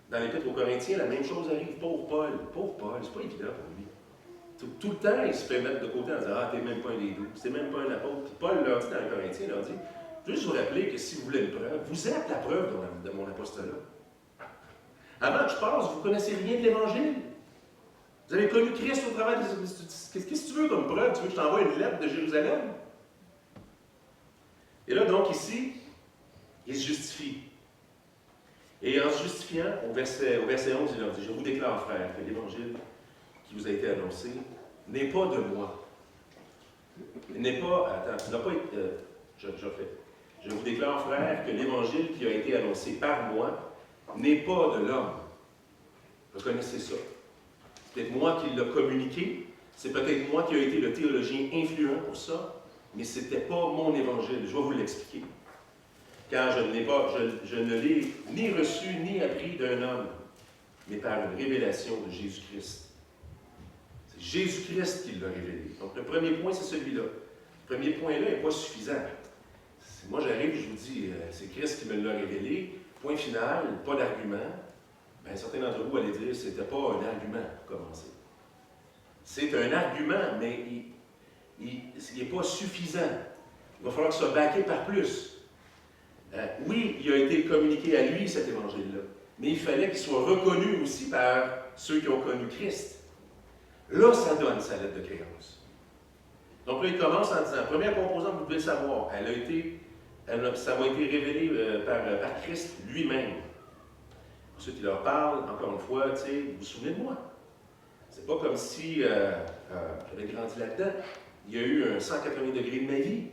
Dans l'Épître aux Corinthiens, la même chose arrive. Pauvre Paul, c'est pas évident pour lui. Tout le temps, il se fait mettre de côté en disant « Ah, t'es même pas un des 12, t'es même pas un apôtre. » Puis Paul leur dit dans les Corinthiens, il leur dit « Je veux juste vous rappeler que si vous voulez une preuve, vous êtes la preuve de mon apostolat. Avant que je passe, vous ne connaissez rien de l'Évangile. Vous avez connu Christ au travers des... Qu'est-ce que tu veux comme preuve? Tu veux que je t'envoie une lettre de Jérusalem? » Et là, donc, ici, il se justifie. Et en se justifiant, au verset 11, il leur dit « Je vous déclare, frères, que l'Évangile qui vous a été annoncé n'est pas de moi. N'est pas... Attends, n'a pas été... je refais. Je vous déclare, frères, que l'Évangile qui a été annoncé par moi n'est pas de l'homme. Reconnaissez ça. C'est peut-être moi qui l'ai communiqué, c'est peut-être moi qui ai été le théologien influent pour ça, mais ce n'était pas mon Évangile. Je vais vous l'expliquer. Car je ne l'ai ni reçu ni appris d'un homme, mais par une révélation de Jésus-Christ. C'est Jésus-Christ qui l'a révélé. Donc le premier point, c'est celui-là. Le premier point-là n'est pas suffisant. Moi, j'arrive, je vous dis, c'est Christ qui me l'a révélé. Point final, pas d'argument. Bien, certains d'entre vous allaient dire que ce n'était pas un argument pour commencer. C'est un argument, mais il n'est pas suffisant. Il va falloir que ce soit backé par plus. Oui, il a été communiqué à lui, cet évangile-là, mais il fallait qu'il soit reconnu aussi par ceux qui ont connu Christ. Là, ça donne sa lettre de créance. Donc là, il commence en disant, première composante, vous devez le savoir, ça m'a été révélé par Christ lui-même. Ensuite, il leur parle, encore une fois, tu sais, vous vous souvenez de moi? C'est pas comme si j'avais grandi là-dedans. Il y a eu un 180 degrés de ma vie.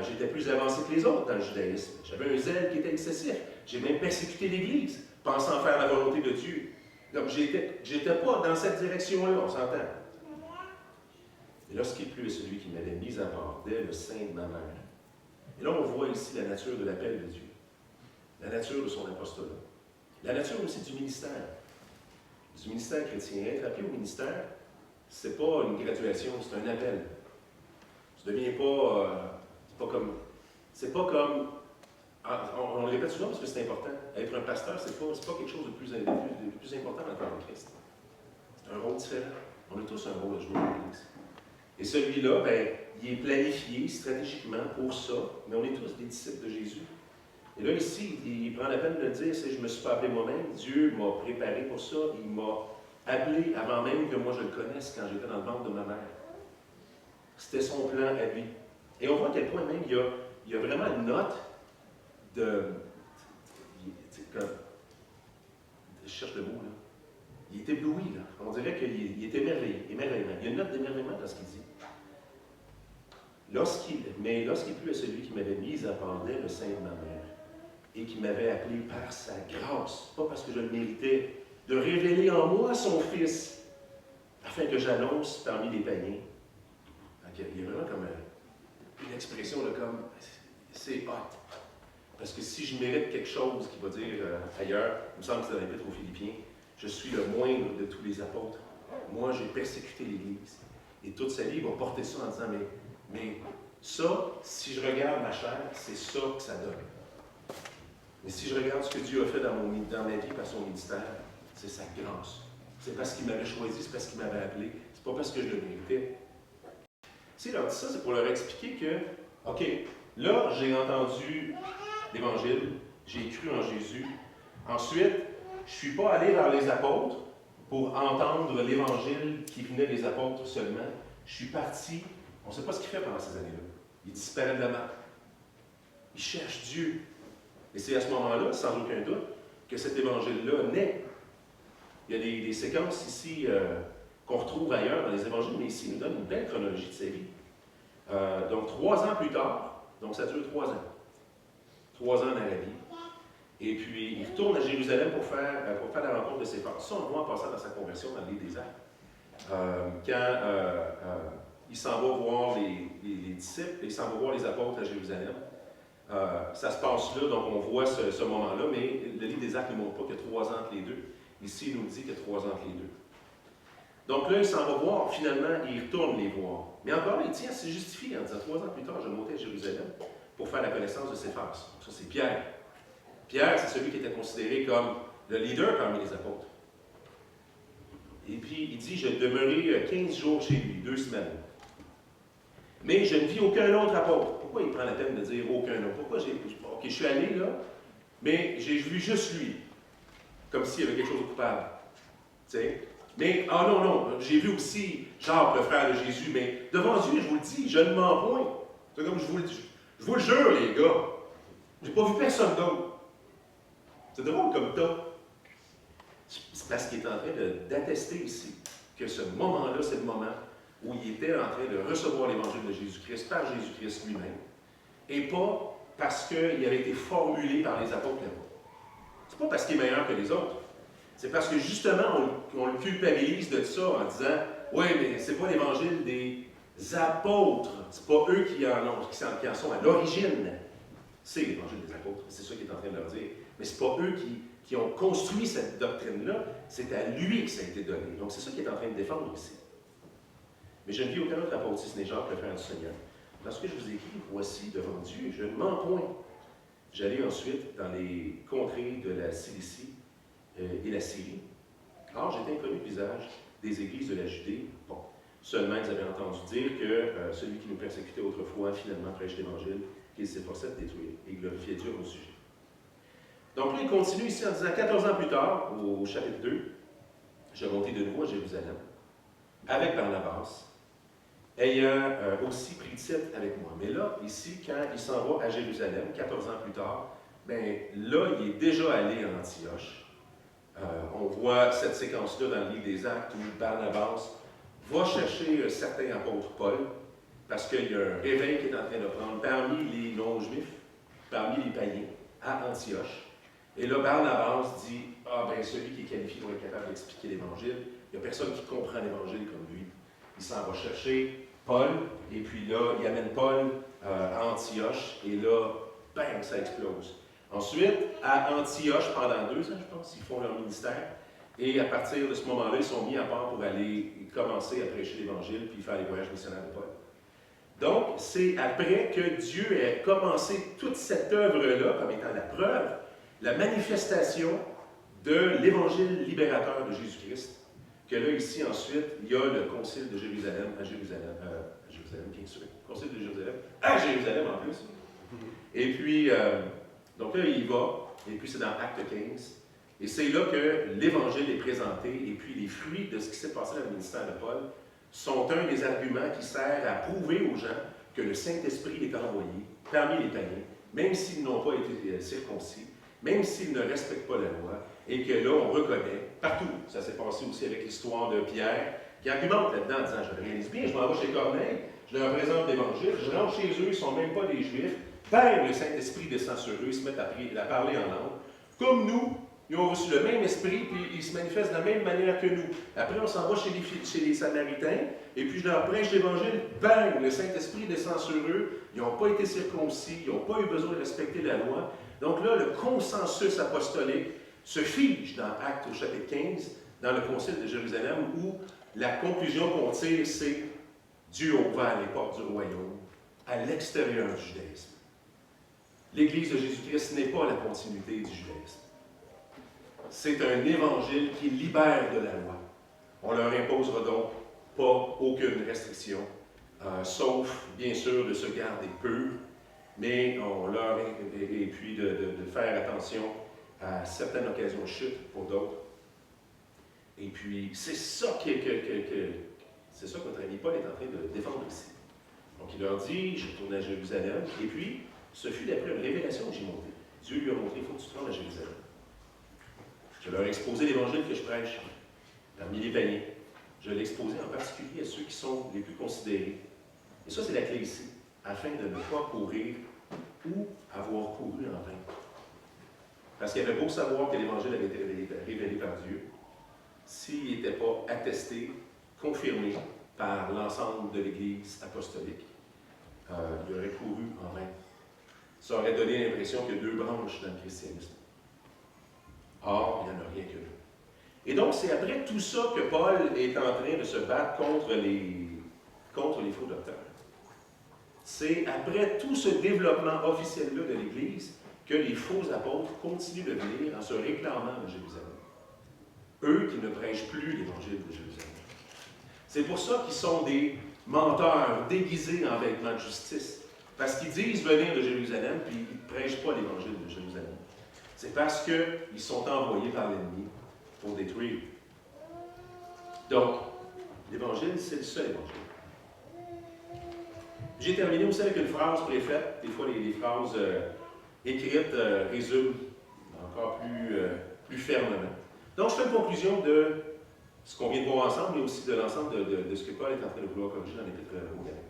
J'étais plus avancé que les autres dans le judaïsme. J'avais un zèle qui était excessif. J'ai même persécuté l'Église, pensant faire la volonté de Dieu. Donc, j'étais pas dans cette direction-là, on s'entend. Et lorsqu'il plut, celui qui m'avait mis à part dès le sein de ma mère. Et là, on voit ici la nature de l'appel de Dieu, la nature de son apostolat, la nature aussi du ministère chrétien. Être appelé au ministère, c'est pas une graduation, c'est un appel. Tu ne deviens pas, c'est pas comme, on le répète souvent parce que c'est important. Être un pasteur, c'est pas quelque chose de plus important dans le corps de Christ. C'est un rôle différent. On a tous un rôle à jouer dans l'Église. Et celui-là, ben, il est planifié stratégiquement pour ça, mais on est tous des disciples de Jésus. Et là, ici, il prend la peine de le dire, je ne me suis pas appelé moi-même, Dieu m'a préparé pour ça, il m'a appelé avant même que moi je le connaisse quand j'étais dans le ventre de ma mère. C'était son plan à lui. Et on voit à quel point même il y a vraiment une note de... Je cherche le mot, là. Il est ébloui, là. On dirait qu'il est émerveillé. Il y a une note d'émerveillement dans ce qu'il dit. Mais lorsqu'il plut à celui qui m'avait mis à part dès le sein de ma mère et qui m'avait appelé par sa grâce, pas parce que je le méritais, de révéler en moi son Fils, afin que j'annonce parmi les païens. Il y a vraiment comme une expression là, comme c'est hot. Parce que si je mérite quelque chose qu'il va dire ailleurs, il me semble que c'est dans l'Épître aux Philippiens, je suis le moindre de tous les apôtres. Moi, j'ai persécuté l'Église. Et toute sa vie, il va porter ça en disant, mais ça, si je regarde ma chair, c'est ça que ça donne. Mais si je regarde ce que Dieu a fait dans ma vie par son ministère, c'est sa grâce. C'est parce qu'il m'avait choisi, c'est parce qu'il m'avait appelé. C'est pas parce que je le méritais. Tu sais, leur dit ça, c'est pour leur expliquer que, OK, là, j'ai entendu l'Évangile, j'ai cru en Jésus. Ensuite, je ne suis pas allé vers les apôtres pour entendre l'Évangile qui venait des apôtres seulement. Je suis parti, on ne sait pas ce qu'il fait pendant ces années-là. Il disparaît de la map. Il cherche Dieu. Et c'est à ce moment-là, sans aucun doute, que cet évangile-là naît. Il y a des séquences ici qu'on retrouve ailleurs dans les évangiles, mais ici, il nous donne une belle chronologie de sa vie. Donc, 3 ans plus tard, donc ça dure 3 ans. 3 ans en Arabie. Et puis, il retourne à Jérusalem pour faire la rencontre de ses frères. Ça, on le voit en passant dans sa conversion dans le livre des Actes. Quand il s'en va voir les disciples, il s'en va voir les apôtres à Jérusalem. Ça se passe là, donc on voit ce moment-là, mais le livre des Actes ne montre pas qu'il y a 3 ans entre les deux. Ici, il nous dit qu'il y a 3 ans entre les deux. Donc là, il s'en va voir, finalement, il retourne les voir. Mais encore là, il tient à se justifier en disant 3 ans plus tard, je montais à Jérusalem pour faire la connaissance de ses frères. Ça, c'est Pierre. Pierre, c'est celui qui était considéré comme le leader parmi les apôtres. Et puis, il dit, je demeurai 15 jours chez lui, 2 semaines. Mais je ne vis aucun autre apôtre. Pourquoi il prend la peine de dire aucun autre? Pourquoi OK, je suis allé là, mais j'ai vu juste lui. Comme s'il y avait quelque chose de coupable. Tu sais? Mais, non, j'ai vu aussi Jacques, le frère de Jésus, mais devant Dieu, je vous le dis, je ne mens point. C'est comme je vous le jure, les gars. J'ai pas vu personne d'autre. C'est drôle comme ça. C'est parce qu'il est en train d'attester ici que ce moment-là, c'est le moment où il était en train de recevoir l'évangile de Jésus-Christ par Jésus-Christ lui-même. Et pas parce qu'il avait été formulé par les apôtres là-bas. C'est pas parce qu'il est meilleur que les autres. C'est parce que justement, on le culpabilise de ça en disant « Oui, mais c'est pas l'évangile des apôtres. C'est pas eux qui en sont à l'origine. C'est l'évangile des apôtres. » C'est ça qu'il est en train de leur dire. Mais c'est pas eux qui ont construit cette doctrine-là. C'est à lui que ça a été donné. Donc c'est ça qu'il est en train de défendre ici. Mais je ne vis aucun autre apôtre, si ce n'est Jacques, le frère du Seigneur. Lorsque je vous écris, voici devant Dieu, je ne mens point. J'allais ensuite dans les contrées de la Cilicie et la Syrie. Or, j'étais inconnu du visage des églises de la Judée. Bon, seulement ils avaient entendu dire que celui qui nous persécutait autrefois, finalement, prêche l'Évangile, qu'il s'efforçait de détruire et glorifiait Dieu au sujet. Donc là, il continue ici en disant 14 ans plus tard, au chapitre 2, j'ai monté de nouveau à Jérusalem, avec Barnabas, ayant aussi pris titre avec moi. Mais là, ici, quand il s'en va à Jérusalem, 14 ans plus tard, bien là, il est déjà allé en Antioche. On voit cette séquence-là dans le livre des Actes où Barnabas va chercher certains apôtres Paul, parce qu'il y a un réveil qui est en train de prendre parmi les non-juifs, parmi les païens, à Antioche. Et là, Barnabas dit, celui qui est qualifié pour être capable d'expliquer l'Évangile, il n'y a personne qui comprend l'Évangile comme lui. Il s'en va chercher Paul, et puis là, il amène Paul à Antioche, et là, bam, ça explose. Ensuite, à Antioche, pendant 2 ans, je pense, ils font leur ministère. Et à partir de ce moment-là, ils sont mis à part pour aller commencer à prêcher l'Évangile puis faire les voyages missionnaires de Paul. Donc, c'est après que Dieu ait commencé toute cette œuvre-là, comme étant la preuve, la manifestation de l'Évangile libérateur de Jésus-Christ, que là, ici, ensuite, il y a le Concile de Jérusalem, à Jérusalem, bien sûr, Concile de Jérusalem, à Jérusalem en plus. Et puis, donc là, il y va, et puis c'est dans Acte 15. Et c'est là que l'Évangile est présenté, et puis les fruits de ce qui s'est passé dans le ministère de Paul sont un des arguments qui sert à prouver aux gens que le Saint-Esprit est envoyé parmi les païens, même s'ils n'ont pas été circoncis, même s'ils ne respectent pas la loi, et que là, on reconnaît partout. Ça s'est passé aussi avec l'histoire de Pierre, qui argumente là-dedans en disant, je réalise bien, je m'en vais chez Corneille, je leur présente l'Évangile, je rentre chez eux, ils ne sont même pas des Juifs, ben, le Saint-Esprit descend sur eux, ils se mettent à parler en langue. Comme nous, ils ont reçu le même esprit, puis ils se manifestent de la même manière que nous. Après, on s'en va chez les Samaritains, et puis je leur prêche l'Évangile, bang, le Saint-Esprit descend sur eux, ils n'ont pas été circoncis, ils n'ont pas eu besoin de respecter la loi. Donc là, le consensus apostolique se fige dans Actes au chapitre 15, dans le Concile de Jérusalem, où la conclusion qu'on tire, c'est Dieu a ouvert les portes du royaume à l'extérieur du judaïsme. L'Église de Jésus-Christ n'est pas la continuité du judaïsme. C'est un évangile qui libère de la loi. On leur imposera donc pas aucune restriction, sauf, bien sûr, de se garder pur, mais on leur et puis de faire attention à certaines occasions de chute pour d'autres. Et puis, c'est ça c'est ça que notre ami Paul est en train de défendre ici. Donc, il leur dit, je retourne à Jérusalem, et puis, ce fut d'après une révélation que j'ai montée. Dieu lui a montré, il faut que tu te rendes à Jérusalem. Je leur ai exposé l'évangile que je prêche parmi les païens. Je l'ai exposé en particulier à ceux qui sont les plus considérés. Et ça, c'est la clé ici, afin de ne pas courir ou avoir couru en vain. Parce qu'il y avait beau savoir que l'évangile avait été révélé par Dieu, s'il n'était pas attesté, confirmé par l'ensemble de l'Église apostolique, il aurait couru en vain. Ça aurait donné l'impression qu'il y a deux branches dans le christianisme. Or, il n'y en a rien que deux. Et donc, c'est après tout ça que Paul est en train de se battre contre les faux docteurs. C'est après tout ce développement officiel-là de l'Église que les faux apôtres continuent de venir en se réclamant de Jérusalem. Eux qui ne prêchent plus l'Évangile de Jérusalem. C'est pour ça qu'ils sont des menteurs déguisés en vêtements de justice. Parce qu'ils disent venir de Jérusalem, puis ils ne prêchent pas l'Évangile de Jérusalem. C'est parce qu'ils sont envoyés par l'ennemi pour détruire. Donc, l'Évangile, c'est le seul Évangile. J'ai terminé aussi avec une phrase préfaite. Des fois, les phrases écrites résument encore plus fermement. Donc, je fais une conclusion de ce qu'on vient de voir ensemble, mais aussi de l'ensemble de ce que Paul est en train de vouloir corriger dans l'Épître aux Galates.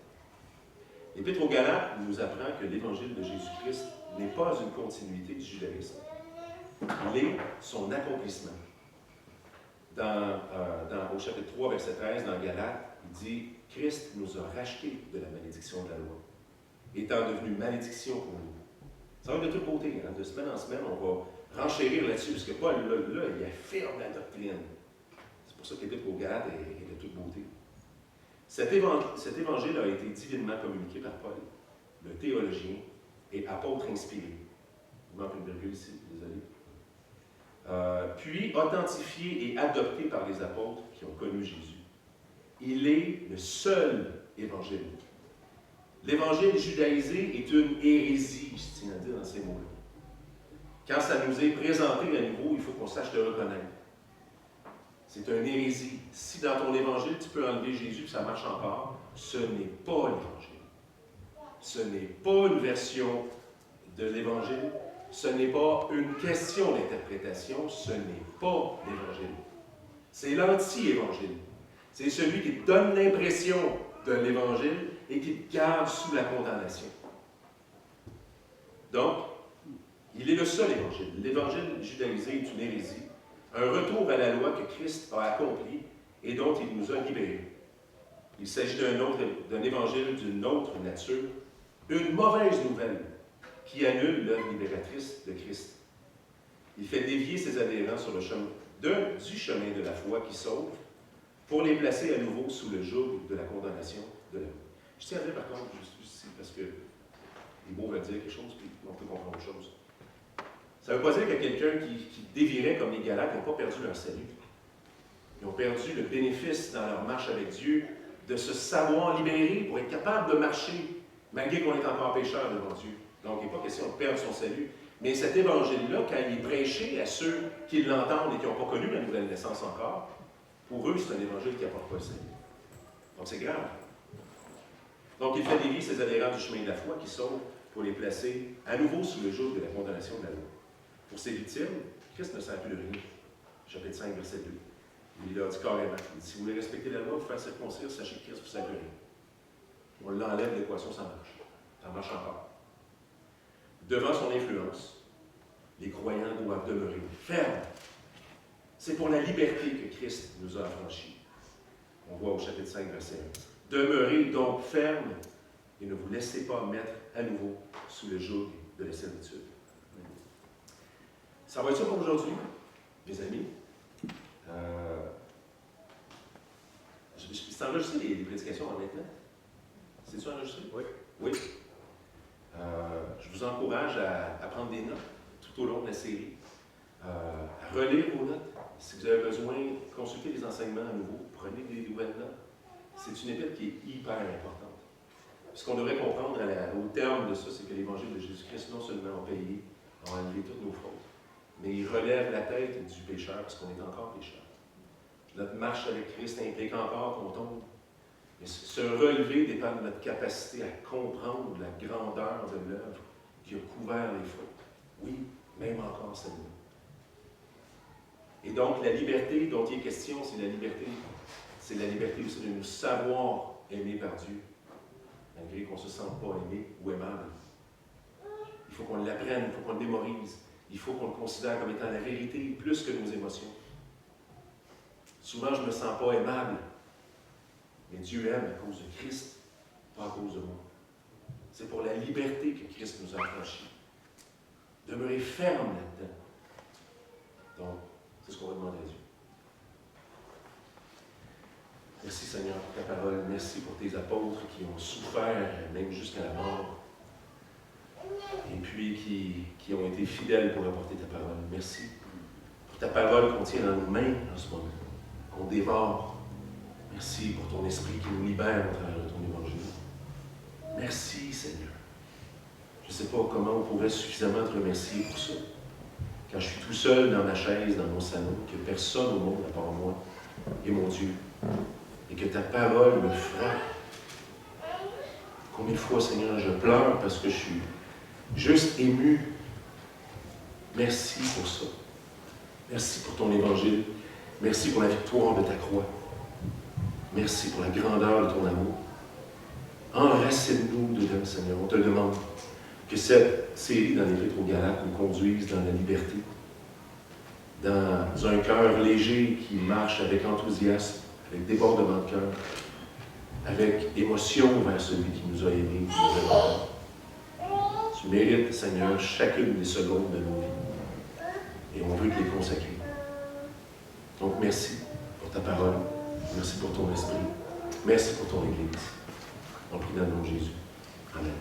L'Épître aux Galates nous apprend que l'Évangile de Jésus-Christ n'est pas une continuité du judaïsme. Il est son accomplissement. Au chapitre 3, verset 13, dans Galates, il dit « Christ nous a rachetés de la malédiction de la loi, étant devenu malédiction pour nous. » Ça va être de toute beauté. Hein? De semaine en semaine, on va renchérir là-dessus, parce que Paul, là, il affirme la doctrine. C'est pour ça que l'Épître aux Galates est de toute beauté. Cet évangile a été divinement communiqué par Paul, le théologien et apôtre inspiré. Il manque une virgule ici, désolé. Puis authentifié et adopté par les apôtres qui ont connu Jésus. Il est le seul évangile. L'évangile judaïsé est une hérésie, je tiens à dire dans ces mots-là. Quand ça nous est présenté à nouveau, il faut qu'on sache le reconnaître. C'est une hérésie. Si dans ton évangile, tu peux enlever Jésus et ça marche encore, ce n'est pas l'évangile. Ce n'est pas une version de l'évangile. Ce n'est pas une question d'interprétation. Ce n'est pas l'évangile. C'est l'anti-évangile. C'est celui qui te donne l'impression de l'évangile et qui te garde sous la condamnation. Donc, il est le seul évangile. L'évangile judaïsé est une hérésie. Un retour à la loi que Christ a accomplie et dont il nous a libérés. Il s'agit d'un évangile d'une autre nature, une mauvaise nouvelle qui annule l'œuvre libératrice de Christ. Il fait dévier ses adhérents sur le chemin du chemin de la foi qui sauve, pour les placer à nouveau sous le joug de la condamnation de la loi. Je tiens à dire par contre, juste ici, parce que les mots veulent dire quelque chose, puis on peut comprendre autre chose. Ça ne veut pas dire qu'il y a quelqu'un qui dévirait comme les Galates n'ont pas perdu leur salut. Ils ont perdu le bénéfice dans leur marche avec Dieu de se savoir libérés pour être capable de marcher, malgré qu'on est encore pécheur devant Dieu. Donc, il n'est pas question de perdre son salut. Mais cet évangile-là, quand il est prêché à ceux qui l'entendent et qui n'ont pas connu la nouvelle naissance encore, pour eux, c'est un évangile qui n'apporte pas le salut. Donc, c'est grave. Donc, il fait dévier ses adhérents du chemin de la foi qui sauvent pour les placer à nouveau sous le joug de la condamnation de la loi. Pour ces victimes, Christ ne sert plus de rien. Chapitre 5, verset 2. Il leur dit carrément, il dit, si vous voulez respecter la loi, vous faire circoncire, sachez que Christ vous sert plus rien. On l'enlève de l'équation, ça marche. Ça marche encore. Devant son influence, les croyants doivent demeurer fermes. C'est pour la liberté que Christ nous a affranchis. On voit au chapitre 5, verset 1. Demeurez donc fermes et ne vous laissez pas mettre à nouveau sous le joug de la servitude. Ça va être ça pour aujourd'hui, mes amis. C'est enregistré les prédications en maintenant? C'est-tu enregistré? Oui. Oui. Je vous encourage à prendre des notes tout au long de la série, à relire vos notes. Si vous avez besoin, consultez les enseignements à nouveau, prenez des nouvelles notes. C'est une épître qui est hyper importante. Ce qu'on devrait comprendre au terme de ça, c'est que l'Évangile de Jésus-Christ, non seulement a payé, a enlevé toutes nos fautes, mais il relève la tête du pécheur, parce qu'on est encore pécheur. Notre marche avec Christ implique encore qu'on tombe. Mais se relever dépend de notre capacité à comprendre la grandeur de l'œuvre qui a couvert les fautes. Oui, même encore celle-là. Et donc, la liberté dont il est question, c'est la liberté aussi de nous savoir aimés par Dieu, malgré qu'on ne se sente pas aimé ou aimable. Il faut qu'on l'apprenne, il faut qu'on le mémorise, il faut qu'on le considère comme étant la vérité plus que nos émotions. Souvent, je ne me sens pas aimable, mais Dieu aime à cause de Christ, pas à cause de moi. C'est pour la liberté que Christ nous a affranchis. Demeurez ferme là-dedans. Donc, c'est ce qu'on va demander à Dieu. Merci Seigneur pour ta parole. Merci pour tes apôtres qui ont souffert même jusqu'à la mort. Et puis qui ont été fidèles pour apporter ta parole. Merci pour ta parole qu'on tient dans nos mains en ce moment, qu'on dévore. Merci pour ton esprit qui nous libère au travers de ton évangile. Merci Seigneur. Je ne sais pas comment on pourrait suffisamment te remercier pour ça. Quand je suis tout seul dans ma chaise, dans mon salon, que personne au monde à part moi et mon Dieu, et que ta parole me frappe. Combien de fois, Seigneur, je pleure parce que je suis juste ému. Merci pour ça. Merci pour ton évangile. Merci pour la victoire de ta croix. Merci pour la grandeur de ton amour. Enracine-nous dedans, Seigneur. On te demande que cette série dans l'Épître aux Galates nous conduise dans la liberté, dans un cœur léger qui marche avec enthousiasme, avec débordement de cœur, avec émotion vers celui qui nous a aimés, qui nous a aimés. Tu mérites, Seigneur, chacune des secondes de nos vies. Et on veut te les consacrer. Donc, merci pour ta parole. Merci pour ton esprit. Merci pour ton Église. On prie dans le nom de Jésus. Amen.